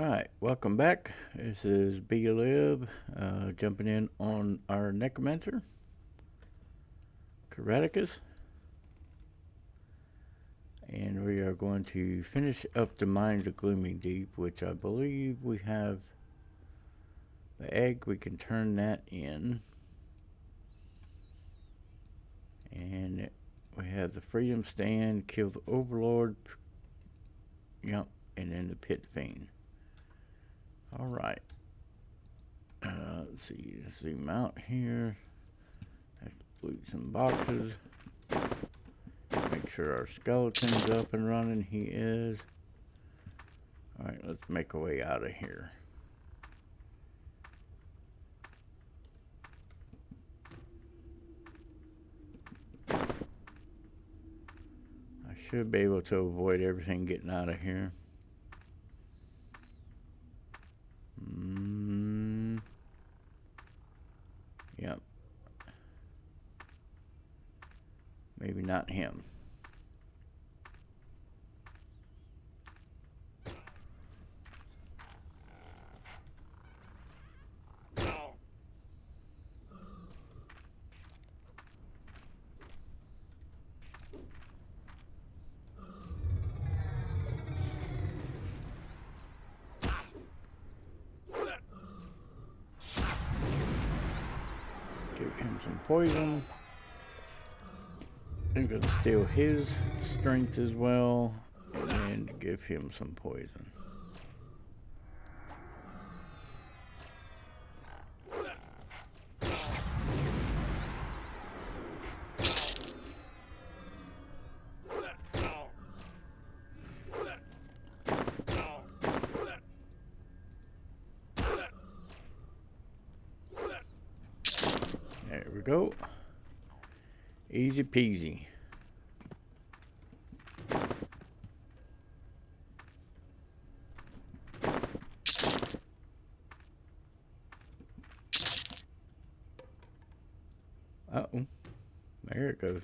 Alright, welcome back. This is B-Liv, jumping in on our Necromancer, Keraticus. And we are going to finish up the Mines of Glooming Deep, which I believe we have the egg. We can turn that in. And we have the Freedom Stand, kill the Overlord, yep, and then the Pit Fiend. Alright, let's see, zoom out here, have to loot some boxes, make sure our skeleton's up and running. He is. Alright, let's make our way out of here. I should be able to avoid everything getting out of here. Yep. Maybe not him. Give him some poison. I'm going to steal his strength as well, and then give him some poison. There we go. Easy peasy. Uh-oh. There it goes.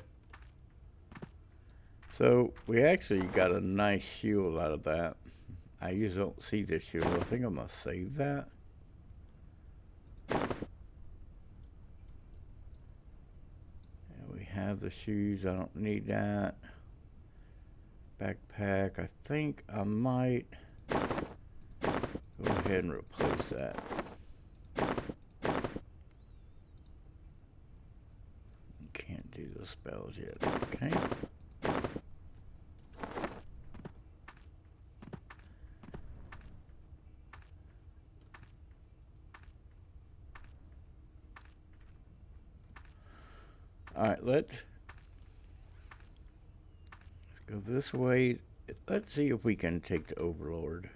So, we actually got a nice shield out of that. I usually don't see this shield. I think I'm going to save that. Have the shoes, I don't need that. Backpack, I think I might go ahead and replace that. Can't do those spells yet, okay. Alright, let's go this way. Let's see if we can take the Overlord.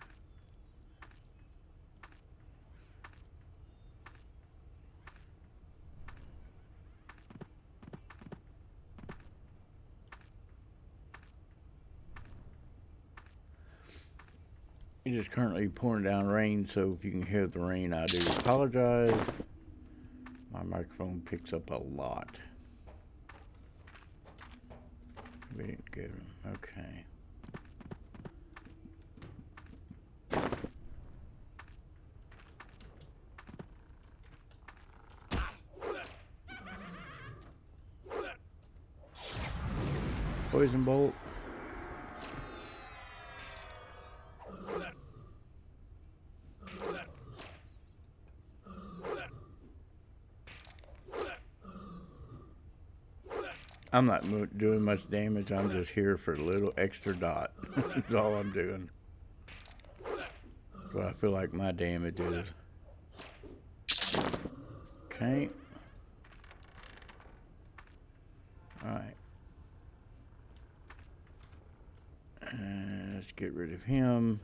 It is currently pouring down rain, so if you can hear the rain, I do apologize. My microphone picks up a lot. We didn't get him. Okay. Poison bolt. I'm not doing much damage. I'm just here for a little extra dot. That's all I'm doing. That's what I feel like my damage is. Okay. Alright. Let's get rid of him.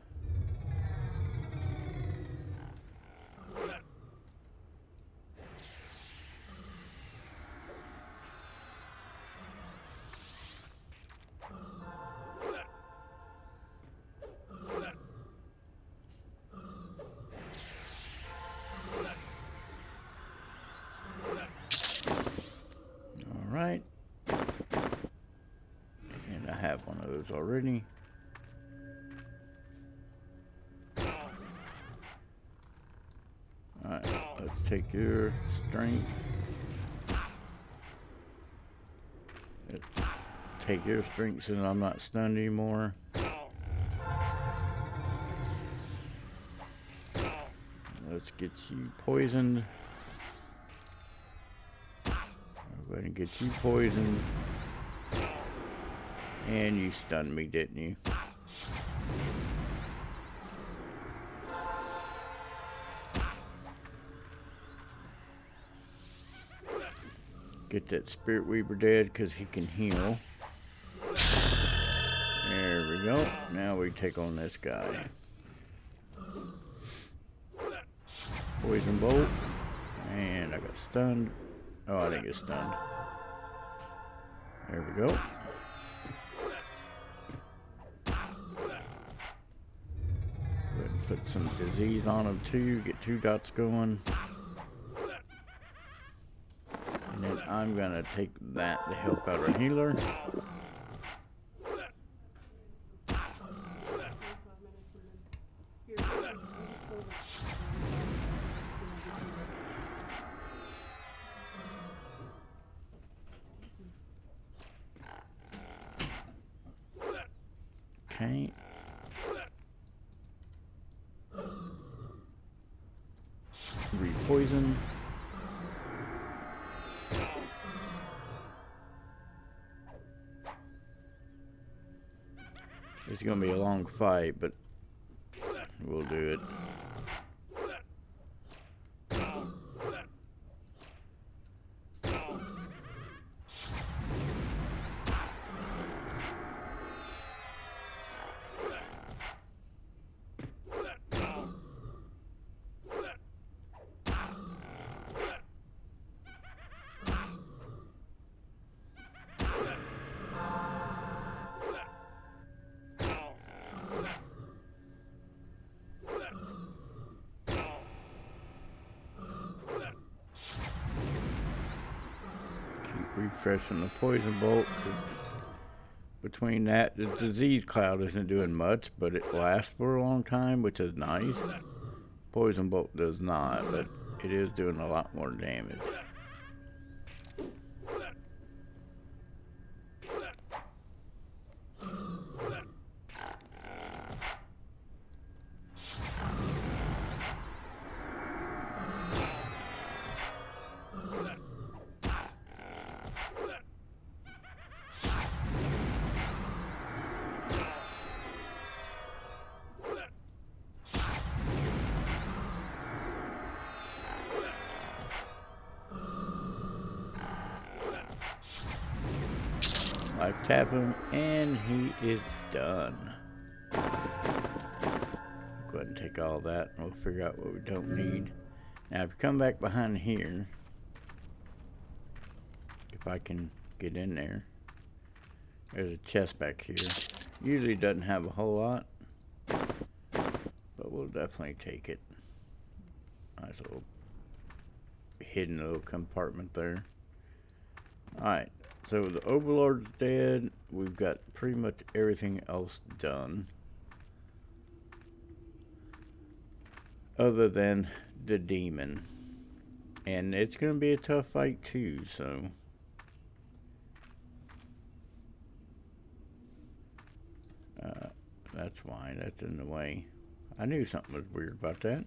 Alright. And I have one of those already. take your strength. Take your strength since I'm not stunned anymore. Let's get you poisoned. I'll go ahead and get you poisoned. And you stunned me, didn't you? Get that Spirit Weaver dead because he can heal. There we go. Now we take on this guy. Poison Bolt. And I got stunned. Oh, I didn't get stunned. There we go. Go ahead and put some disease on him too. Get 2 dots going. And then I'm gonna take that to help out our healer. Okay. Re-poison. It's gonna be a long fight, but we'll do it. Refreshing the poison bolt. Between that, the disease cloud isn't doing much, but it lasts for a long time, which is nice. Poison bolt does not, but it is doing a lot more damage. Life tap him, and he is done. Go ahead and take all that, and we'll figure out what we don't need. Now, if you come back behind here, if I can get in there, there's a chest back here. Usually doesn't have a whole lot, but we'll definitely take it. Nice little hidden little compartment there. Alright. So the Overlord's dead. We've got pretty much everything else done. Other than the demon. And it's going to be a tough fight too, so. That's fine. That's in the way. I knew something was weird about that.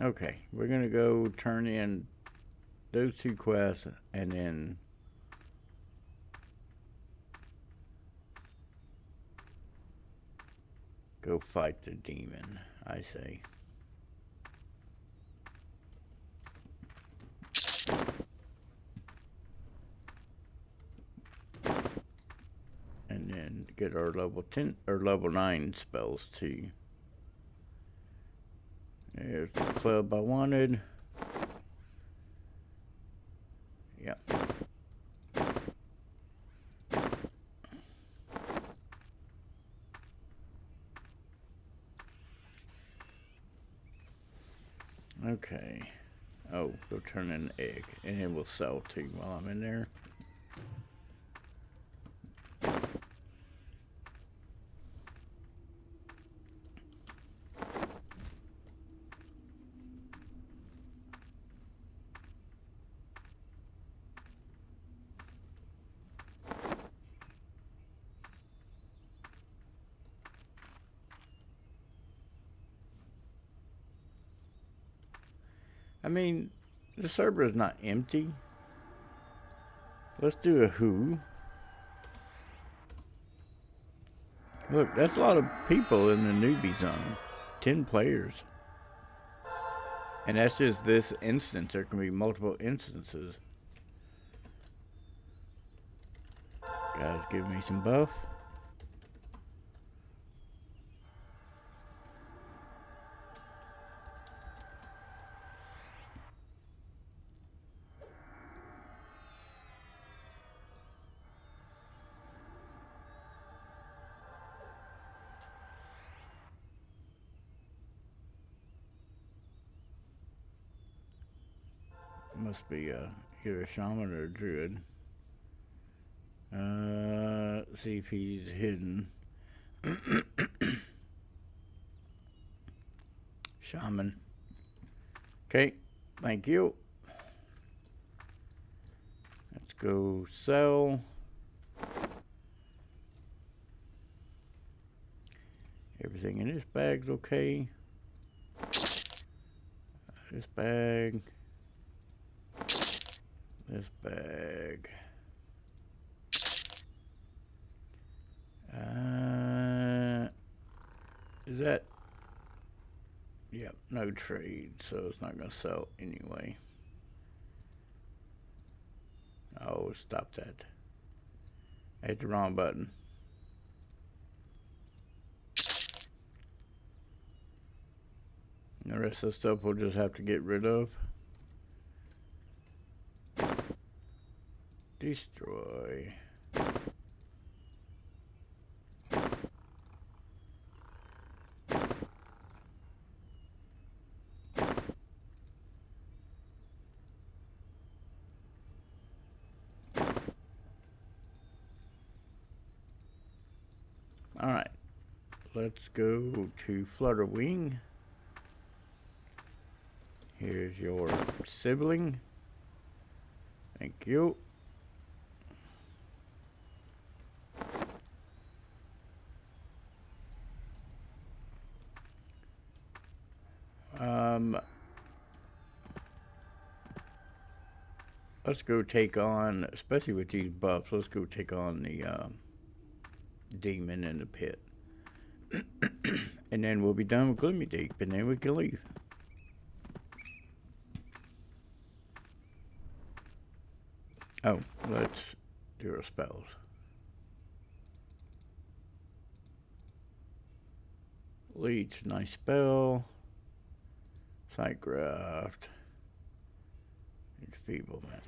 Okay, we're gonna go turn in those 2 quests and then go fight the demon, I say. And then get our level 10 or level 9 spells too. There's the club I wanted. Yep. Okay. Oh, go turn in an egg, and it will sell to you while I'm in there. I mean, the server is not empty. Let's do a who. Look, that's a lot of people in the newbie zone. 10 players. And that's just this instance. There can be multiple instances. Guys, give me some buff. Must be either a shaman or a druid. Let's see if he's hidden. Shaman. Okay, thank you. Let's go sell. Everything in this bag's okay. This bag. This bag. Is that? Yep, no trade, so it's not going to sell anyway. Oh, stop that. I hit the wrong button. And the rest of the stuff we'll just have to get rid of. Destroy. Alright, let's go to Flutterwing. Here's your sibling. Thank you. Let's go take on, especially with these buffs, let's go take on the demon in the pit. And then we'll be done with Gloomy Deep, and then we can leave. Oh, let's do our spells. Leech, nice spell. Sightgraft. Enfeeblement.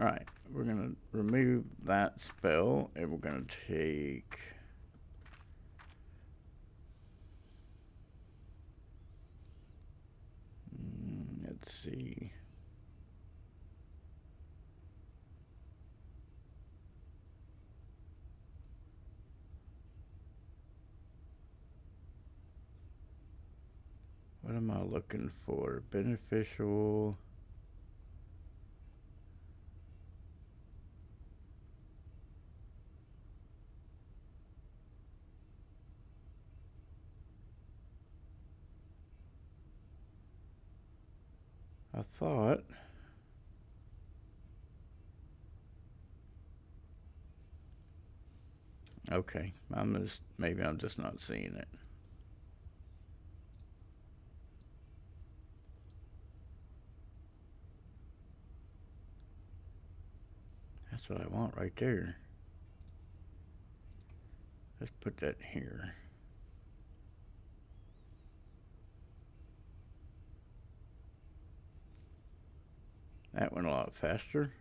Alright, we're going to remove that spell, and we're going to take... let's see... What am I looking for? Beneficial... I thought... Okay, maybe I'm just not seeing it. That's what I want right there. Let's put that here. That went a lot faster.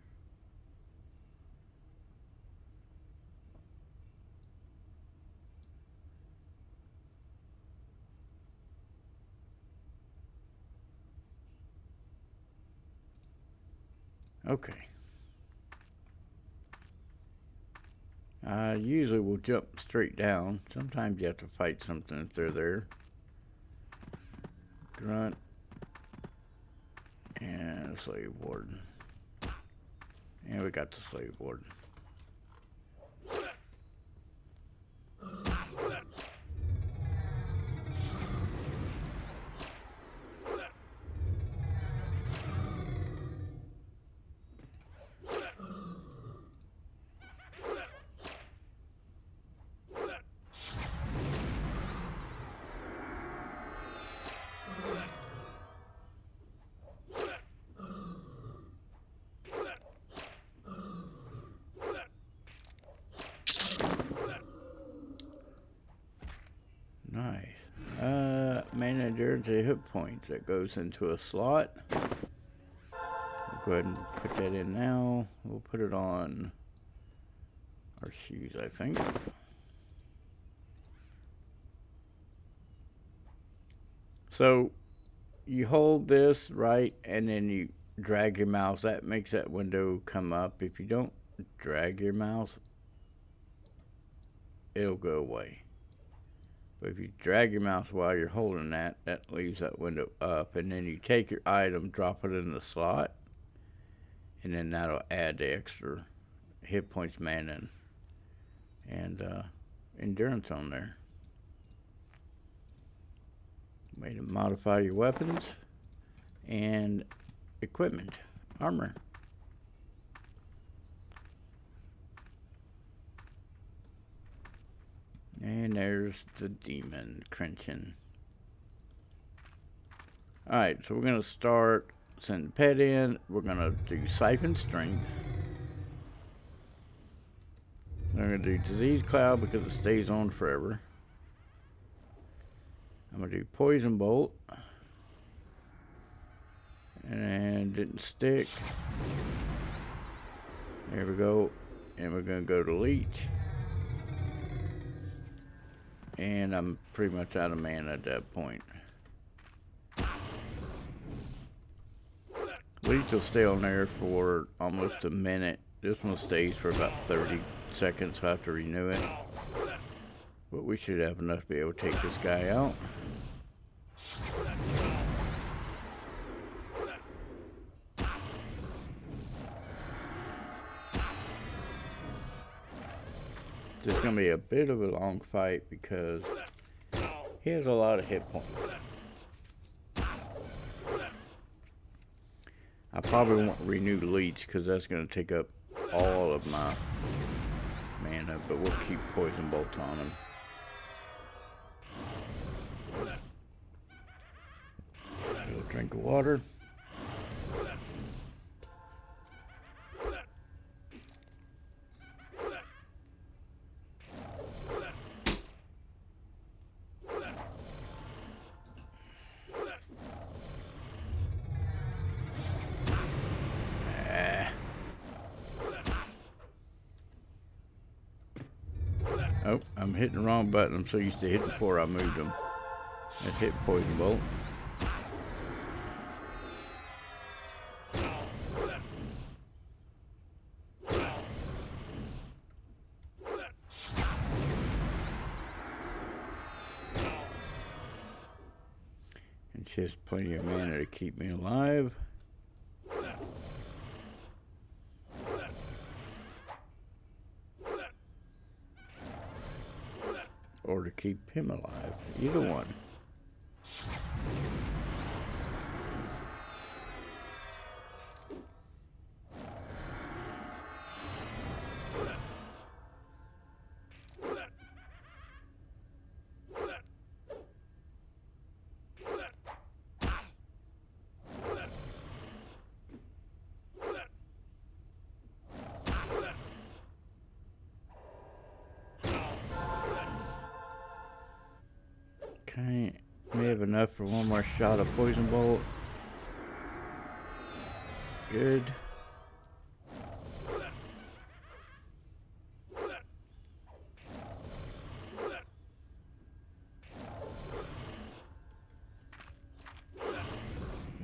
Okay. I usually will jump straight down. Sometimes you have to fight something if they're there. Grunt. And slave warden. And we got the slave warden. Nice. Main endurance and hit points. That goes into a slot. We'll go ahead and put that in now. We'll put it on our shoes, I think. So you hold this right, and then you drag your mouse. That makes that window come up. If you don't drag your mouse, it'll go away. But if you drag your mouse while you're holding that, that leaves that window up. And then you take your item, drop it in the slot, and then that'll add the extra hit points, mana, and endurance on there. Way to modify your weapons and equipment, armor. And there's the demon crunching. Alright, so we're going to start sending pet in. We're going to do siphon strength. We're going to do disease cloud because it stays on forever. I'm going to do poison bolt. And didn't stick. There we go. And we're going to go to leech. And I'm pretty much out of mana at that point. Leech will stay on there for almost a minute. This one stays for about 30 seconds, so I have to renew it. But we should have enough to be able to take this guy out. It's going to be a bit of a long fight because he has a lot of hit points. I probably won't renew leech because that's going to take up all of my mana, but we'll keep poison bolt on him. A little drink of water. Oh, I'm hitting the wrong button. I'm so used to hitting before I moved them. Let's hit poison bolt. And just plenty of mana to keep me alive. Or to keep him alive. Either one. Okay, we have enough for one more shot of poison bolt. Good.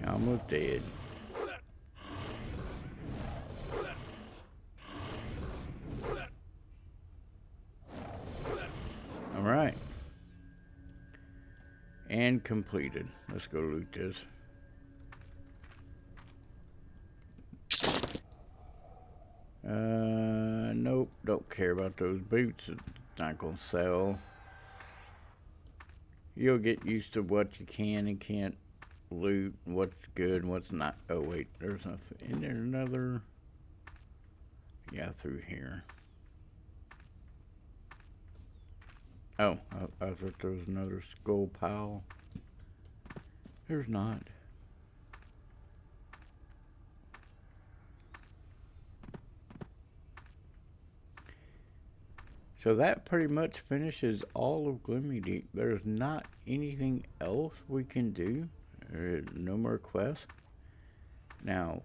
Almost dead. And completed. Let's go loot this. Nope, don't care about those boots. It's not gonna sell. You'll get used to what you can and can't loot, what's good and what's not. Oh wait, there's nothing. Isn't there another? Yeah, through here. Oh, I thought there was another skull pile. There's not. So that pretty much finishes all of Gloomy Deep. There's not anything else we can do. No more quests. Now,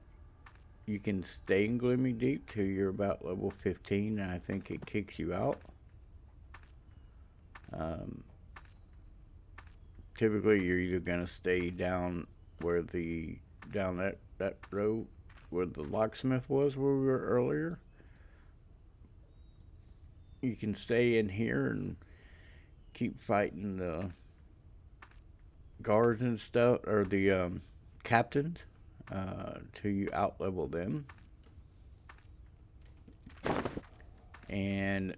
you can stay in Gloomy Deep till you're about level 15, and I think it kicks you out. Typically, you're either gonna stay down where that road where the locksmith was, where we were earlier. You can stay in here and keep fighting the guards and stuff, or the captains, till you outlevel them. And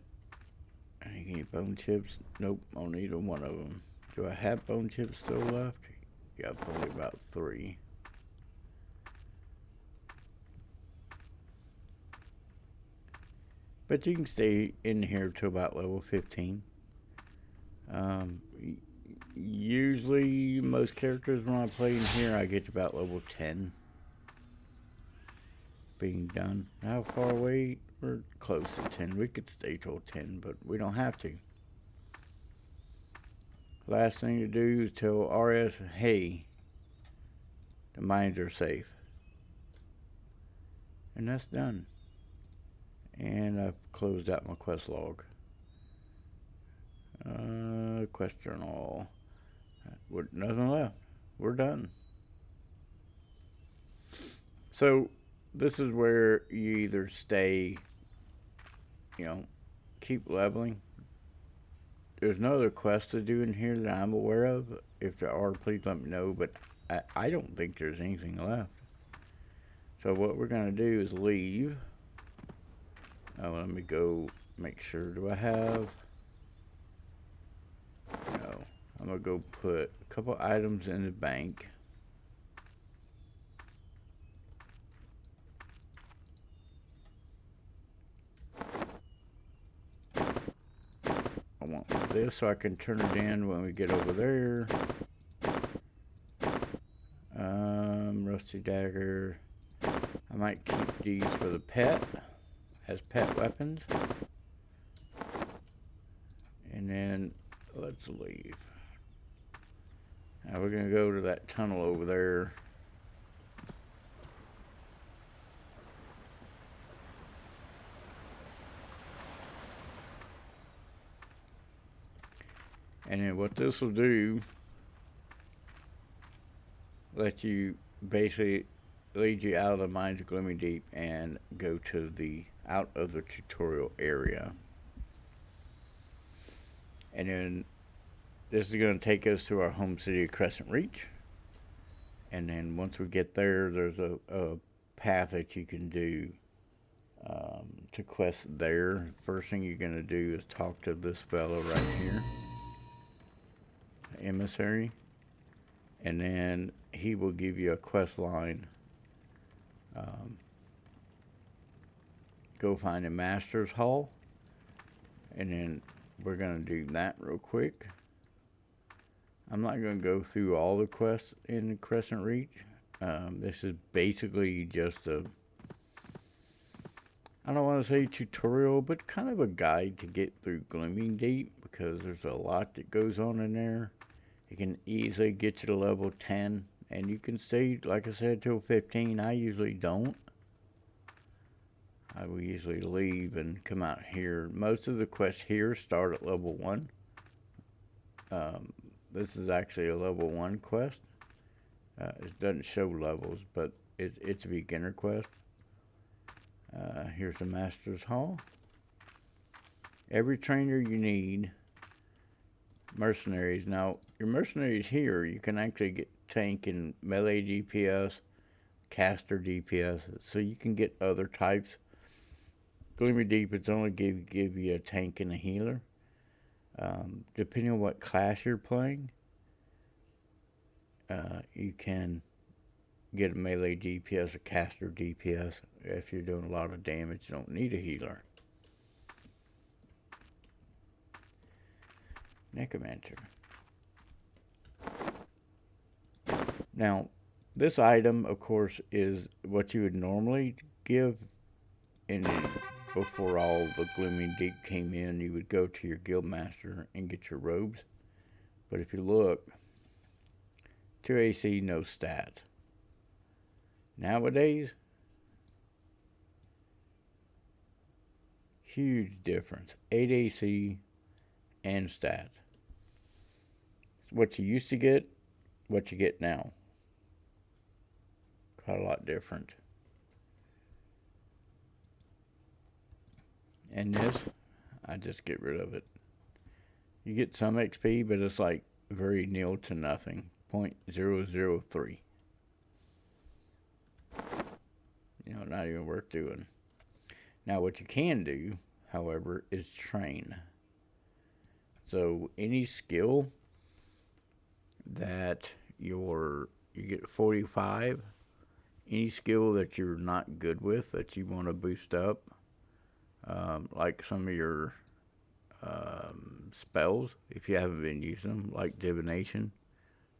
any bone chips? Nope, only either one of them. Do I have bone chips still left? Yeah, probably about 3. But you can stay in here till about level 15. Usually, most characters when I play in here, I get to about level 10. Being done. How far away? We're close to 10. We could stay till 10, but we don't have to. Last thing to do is tell RS, hey, the mines are safe. And that's done. And I've closed out my quest log. Quest journal. With nothing left. We're done. So, this is where you either stay, keep leveling. There's no other quest to do in here that I'm aware of. If there are, please let me know. But I don't think there's anything left. So what we're going to do is leave. Let me go make sure. Do I have? No. I'm going to go put a couple items in the bank. I want this so I can turn it in when we get over there. Rusty dagger. I might keep these for the pet as pet weapons. And then let's leave. Now we're going to go to that tunnel over there. And then what this will do, let you basically lead you out of the Mines of Glooming Deep and go to the out of the tutorial area. And then this is going to take us to our home city of Crescent Reach. And then once we get there, there's a path that you can do to quest there. First thing you're going to do is talk to this fellow right here, emissary, and then he will give you a quest line. Go find a master's hall, and then we're going to do that real quick. I'm not going to go through all the quests in Crescent Reach. This is basically just a, I don't want to say tutorial, but kind of a guide to get through Glooming Deep, because there's a lot that goes on in there. It can easily get you to level 10, and you can stay, like I said, till 15. I usually don't. I will usually leave and come out here. Most of the quests here start at level 1. This is actually a level 1 quest. It doesn't show levels, but it's a beginner quest. Here's the Master's Hall. Every trainer you need mercenaries. Now, your mercenaries here, you can actually get tank and melee DPS, caster DPS, so you can get other types. Gloomy Deep, it's only give you a tank and a healer. Depending on what class you're playing, you can get a melee DPS or caster DPS. If you're doing a lot of damage, you don't need a healer. Necromancer. Now, this item, of course, is what you would normally give before all the Gloomy Deep came in. You would go to your guildmaster and get your robes. But if you look, 2 AC, no stat. Nowadays, huge difference. 8 AC and stat. What you used to get, what you get now. Quite a lot different. And this, I just get rid of it. You get some XP, but it's like very nil to nothing. 0.003. You know, not even worth doing. Now, what you can do, however, is train. So any skill that you get 45, any skill that you're not good with that you want to boost up, like some of your spells, if you haven't been using them, like divination,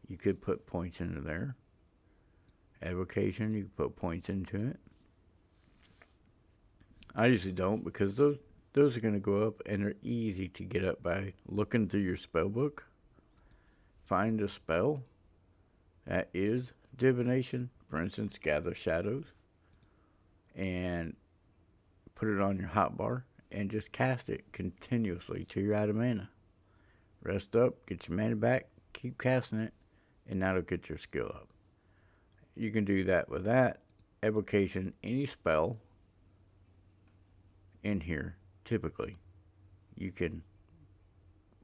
you could put points into there. Evocation, you could put points into it. I usually don't, because those are going to go up, and they're easy to get up by looking through your spell book. Find a spell that is divination, for instance, gather shadows, and put it on your hotbar and just cast it continuously till you're out of mana. Rest up, get your mana back, keep casting it, and that'll get your skill up. You can do that with that. Evocation, any spell in here, typically, you can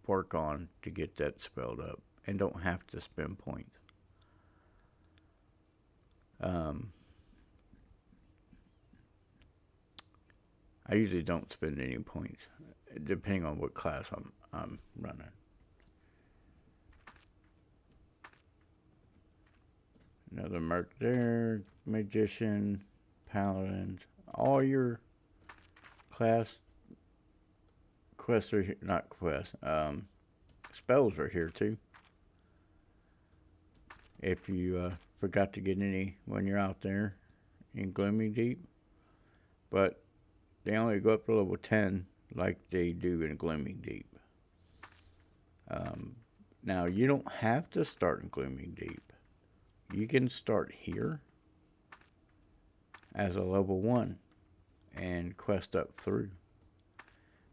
work on to get that spelled up and don't have to spend points. I usually don't spend any points, depending on what class I'm running. Another merc there, magician, paladins, all your class quests are here, not quests, spells are here too. If you forgot to get any when you're out there in Gloomy Deep, but they only go up to level 10 like they do in Glooming Deep. Now, you don't have to start in Glooming Deep. You can start here as a level 1 and quest up through.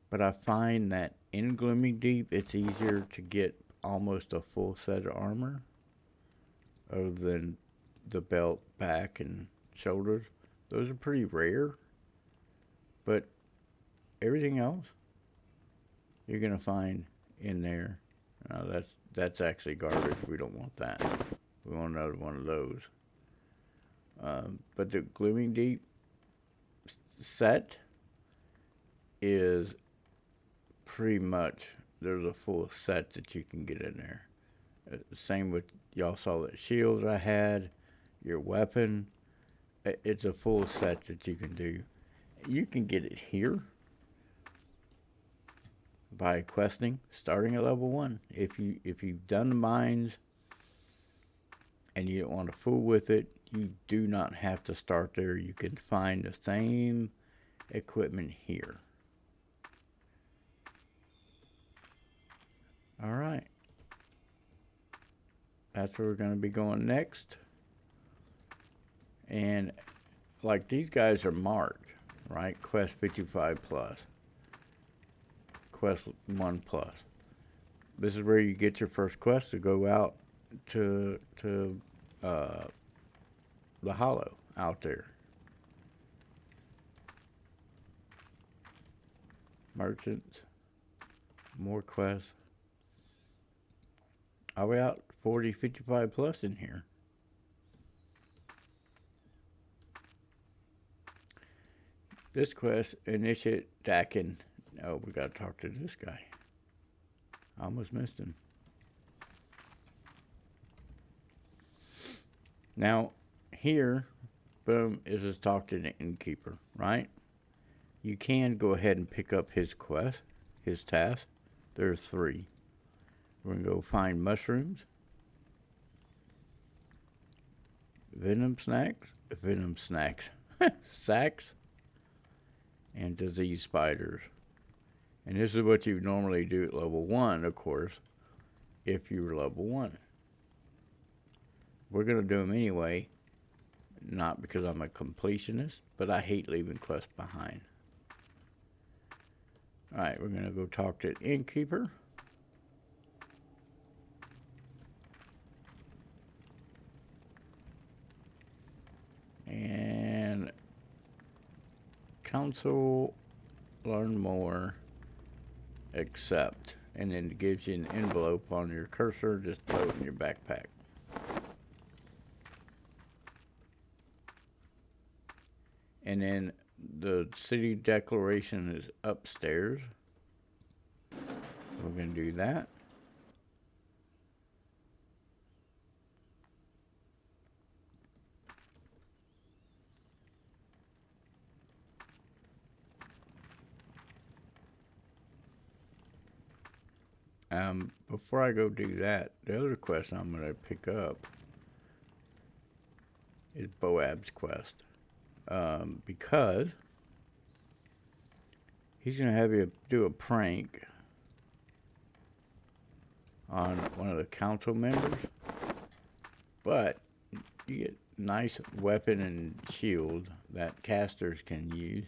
But I find that in Glooming Deep, it's easier to get almost a full set of armor other than the belt, back, and shoulders. Those are pretty rare. But everything else you're going to find in there. That's actually garbage. We don't want that. We want another one of those. But the Glooming Deep set is pretty much, there's a full set that you can get in there. Same with, y'all saw the shields I had, your weapon. It's a full set that you can do. You can get it here by questing, starting at level 1. If you've done the mines and you don't want to fool with it, you do not have to start there. You can find the same equipment here. All right. That's where we're going to be going next. And like these guys are marked. Right, quest 55 plus, quest 1 plus. This is where you get your first quest to go out to the hollow out there. Merchants, more quests. Are we out 40, 55 plus in here? This quest, initiate Dakin. Oh, we gotta talk to this guy. I almost missed him. Now, here, boom, is his talk to the innkeeper, right? You can go ahead and pick up his quest, his task. There are 3. We're gonna go find mushrooms, venom snacks, sacks, and disease spiders. And this is what you normally do at level 1, of course, if you were level 1. We're going to do them anyway, not because I'm a completionist, but I hate leaving quests behind. Alright, we're going to go talk to the innkeeper. And council, learn more, accept. And then it gives you an envelope on your cursor, just throw it in your backpack. And then the city declaration is upstairs. We're going to do that. Before I go do that, the other quest I'm going to pick up is Boab's quest. Because he's going to have you do a prank on one of the council members. But you get nice weapon and shield that casters can use.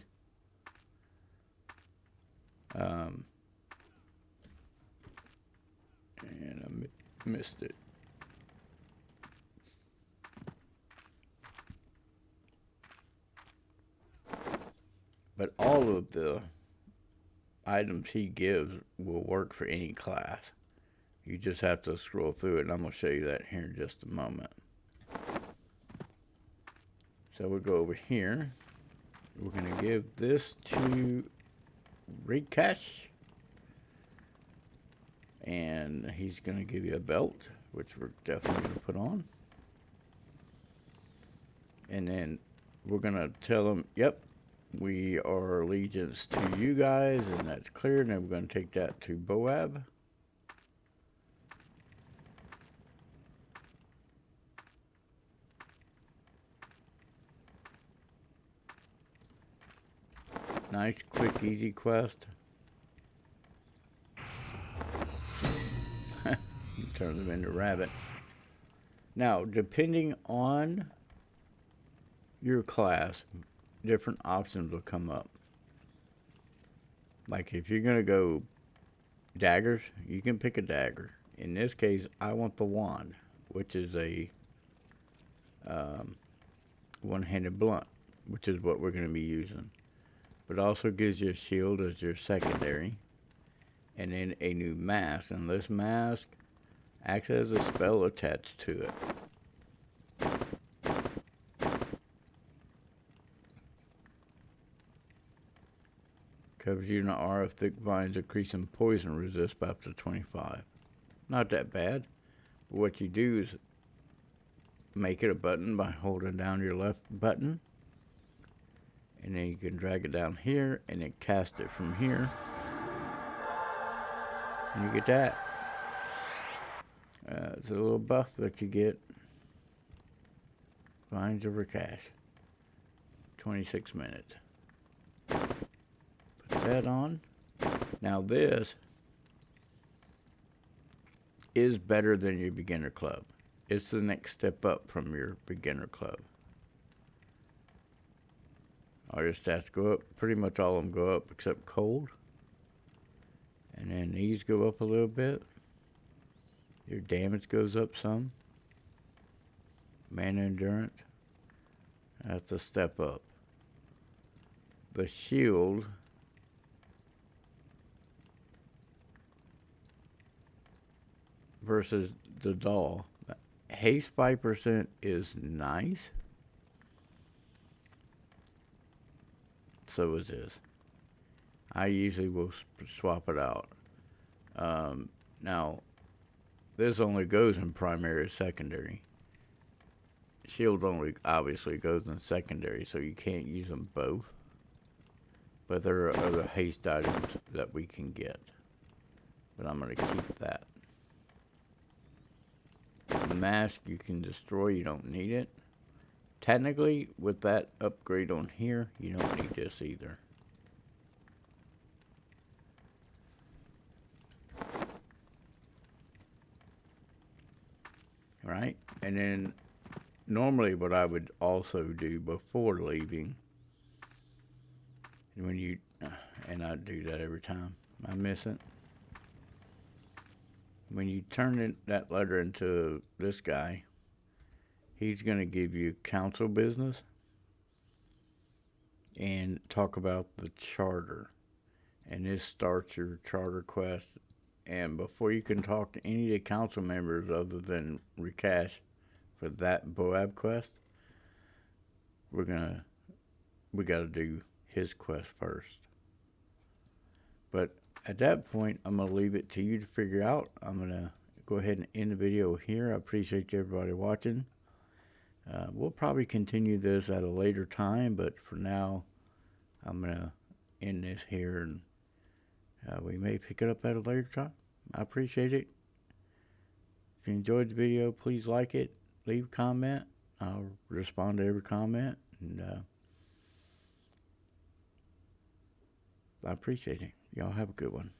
And I missed it. But all of the items he gives will work for any class. You just have to scroll through it, and I'm going to show you that here in just a moment. So we'll go over here. We're going to give this to Rikash. And he's going to give you a belt, which we're definitely going to put on. And then we're going to tell him, yep, we are allegiance to you guys, and that's clear. And then we're going to take that to Boab. Nice, quick, easy quest. You turn them into rabbit. Now, depending on your class, different options will come up. Like if you're going to go daggers, you can pick a dagger. In this case, I want the wand, which is a one-handed blunt, which is what we're going to be using. But also gives you a shield as your secondary. And then a new mask. And this mask acts as a spell attached to it. Covers you in an aura of thick vines increasing poison resist by up to 25. Not that bad. But what you do is make it a button by holding down your left button. And then you can drag it down here and then cast it from here. And you get that. It's a little buff that you get. Vines of Rikash. 26 minutes. Put that on. Now this is better than your beginner club. It's the next step up from your beginner club. All your stats go up. Pretty much all of them go up except cold. And then these go up a little bit. Your damage goes up some. Mana endurance. That's a step up. The shield versus the doll. Haste 5% is nice. So is this. I usually will swap it out. Now, this only goes in primary or secondary. Shield only obviously goes in secondary, so you can't use them both. But there are other haste items that we can get. But I'm going to keep that. The mask you can destroy, you don't need it. Technically, with that upgrade on here, you don't need this either. Right? And then normally what I would also do before leaving, when you, and I do that every time I miss it, when you turn that letter into this guy, he's going to give you council business and talk about the charter. And this starts your charter quest. And before you can talk to any of the council members other than Rikash for that Boab quest, we got to do his quest first. But at that point, I'm going to leave it to you to figure out. I'm going to go ahead and end the video here. I appreciate everybody watching. We'll probably continue this at a later time, but for now, I'm going to end this here, and we may pick it up at a later time. I appreciate it. If you enjoyed the video, please like it, leave a comment. I'll respond to every comment, and I appreciate it. Y'all have a good one.